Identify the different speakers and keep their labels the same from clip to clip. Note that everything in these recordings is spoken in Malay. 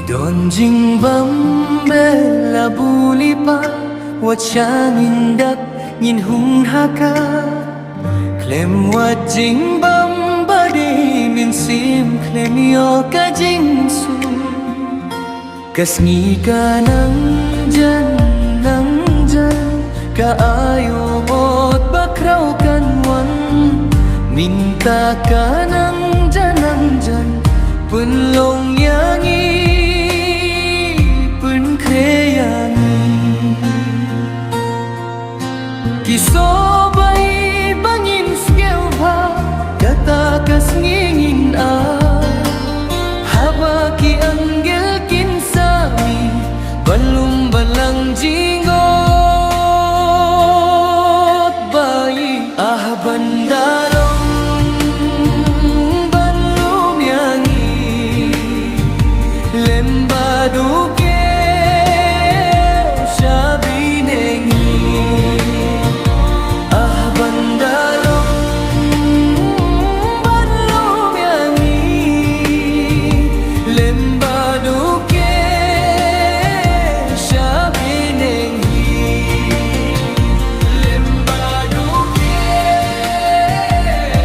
Speaker 1: Idon jing bam bela buli pa wat shanin dak nyin hung haka klem wat jing bam badi min sim klem yo ka jing su kas ngi ka nang jan ka ayo bot bakraw kan wan minta ka nang jan punlong yangi pun kreyangi kisobay bangin skelva kata kas ngingin haba ki anggel kinsami balum balang jinggot bayi bandalong balum yangi lembadu ke shabi nengi bandalong balum yangi lembadu ke shabi nengi lembadu ke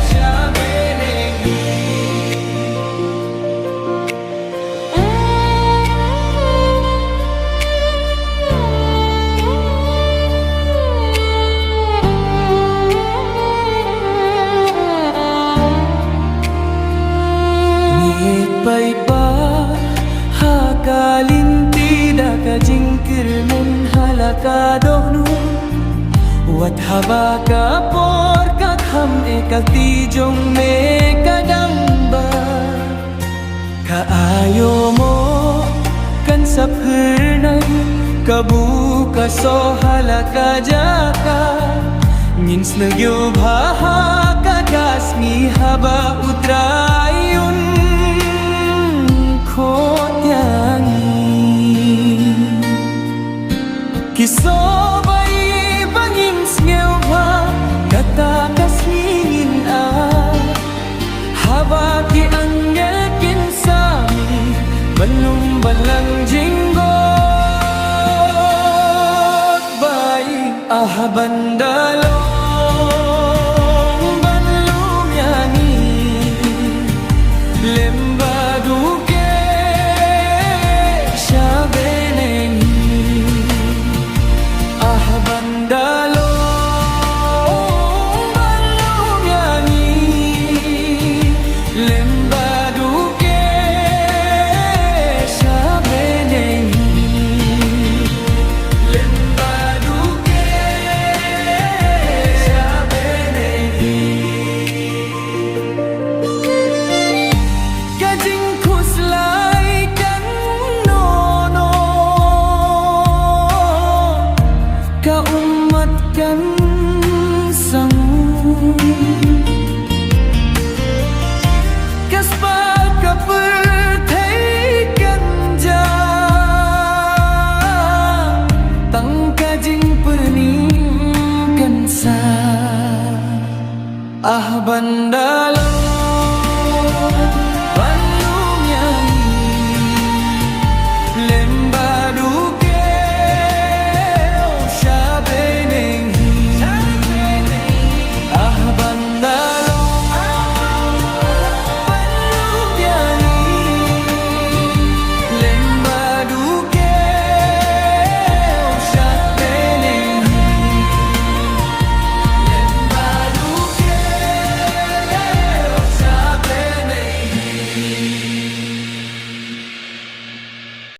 Speaker 1: shabi nengi Baik ba hakalinti daka jingkir men halaka dohnu wat haba ka por ka kham ekal tijong me kadamba ka ayo mo kan saphirnai kabu ka so halaka jaka ngins nagyo bha ka kasmi haba utrayun kisobay bangin sngewha kata kasingin haba ki anggel kinsami balum balang jinggot bayi bandalo